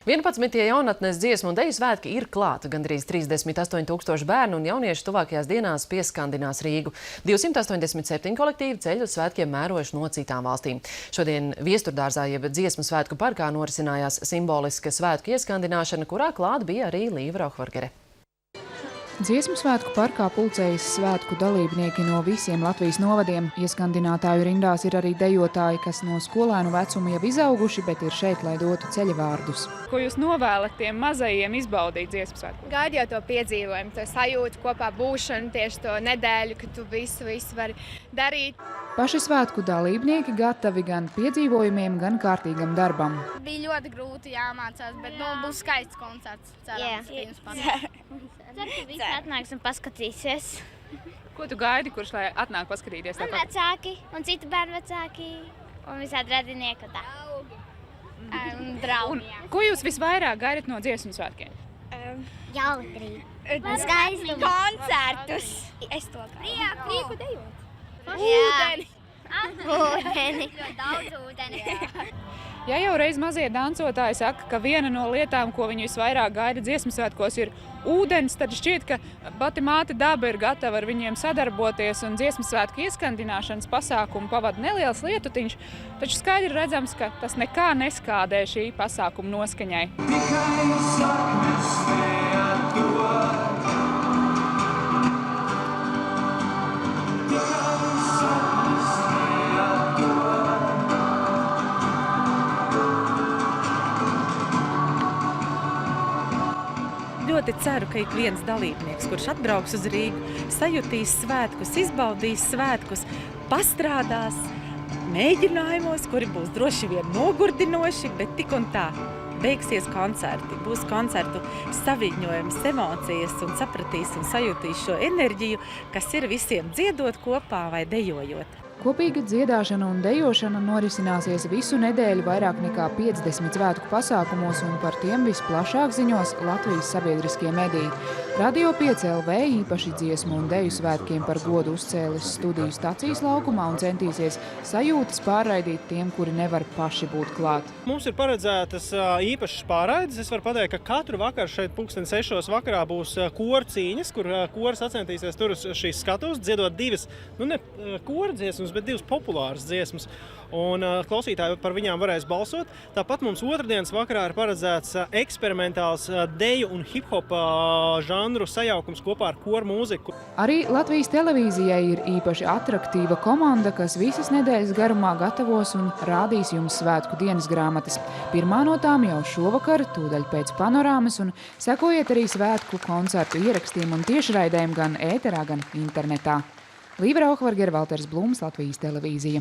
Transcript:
11. jaunatnes dziesmu un deju svētki ir klāti. Gandrīz 38 000 bērnu un jaunieši tuvākajās dienās pieskandinās Rīgu. 287 kolektīvi ceļu uz svētkiem mērojuši no citām valstīm. Šodien Viesturdārzā jeb Dziesmu svētku parkā norisinājās simboliska svētku ieskandināšana, kurā klāt bija arī Līva Rauhvargere. Dziesmu svētku parkā pulcējas svētku dalībnieki no visiem Latvijas novadiem. Ieskandinātāju rindās ir arī dejotāji, kas no skolēnu vecuma jau izauguši, bet ir šeit, lai dotu ceļavārdus. Ko jūs novēlat tiem mazajiem izbaudīt dziesmu svētku? Gaidījot to piedzīvojumu, to sajūtu, kopā būšanu, tieši to nedēļu, kad tu visu vari darīt. Paši svētku dalībnieki gatavi gan piedzīvojumiem, gan kārtīgam darbam. Bija ļoti grūti jāmācās, bet būs skaists koncerts. Ceru, ka visi atnāks un paskatīsies. Ko tu gaidi, kurš lai atnāk paskatīties? Un vecāki, un citu bērnu vecāki, un visādi radinieki. Un draugi. Ko jūs visvairāk gaidat no dziesmu svētkiem? Jautrību. Skaistumu. Koncertus. Es to gaidu. Prieku dejot. Ūdeni. Ūdeni. Ļoti daudz ūdeni. Ja jau reiz mazie dancotāji saka, ka viena no lietām, ko viņi visvairāk gaida dziesmu svētkos, ir ūdens, tad šķiet, ka pati māte daba ir gatava ar viņiem sadarboties un dziesmu svētku ieskandināšanas pasākumu pavada neliels lietutiņš, taču skaidri redzams, ka tas nekā neskādē šī pasākuma noskaņai. Ļoti ceru, ka ik viens dalībnieks, kurš atbrauks uz Rīgu, sajutīs svētkus, izbaudīs svētkus, pastrādās mēģinājumos, kuri būs droši vien nogurdinoši, bet tik un tā beigsies koncerti. Būs koncertu saviņojums, emocijas un sapratīs un sajutīs šo enerģiju, kas ir visiem dziedot kopā vai dejojot. Kopīga dziedāšana un dejošana norisināsies visu nedēļu vairāk nekā 50 svētku pasākumos, un par tiem visplašāk ziņos Latvijas sabiedriskie mediji. Radio 5 LV īpaši dziesmu un deju svētkiem par godu uzcēlis studiju stacijas laukumā un centīsies sajūtas pārraidīt tiem, kuri nevar paši būt klāt. Mums ir paredzētas īpašas pārraides. Es varu pateikt, ka katru vakaru šeit 6:00 vakarā būs kora cīņas, kur kora sacentīsies tur uz šīs skatuves, dziedot divas, ne kora dziesmas, bet divas populāras dziesmas. Un klausītāji par viņām varēs balsot. Tāpat mums otrdienas vakarā ir paredzēts eksperimentāls deju un hip-hop žanru sajaukums kopā ar koru mūziku. Arī Latvijas televīzijai ir īpaši atraktīva komanda, kas visas nedēļas garumā gatavos un rādīs jums svētku dienas grāmatas. Pirmā no tām jau šovakar, tūdaļ pēc panorāmas, un sekojiet arī svētku koncertu ierakstiem un tiešraidēm gan ēterā, gan internetā. Līva Rauhvargere, Valters Blūms, Latvijas televīzija.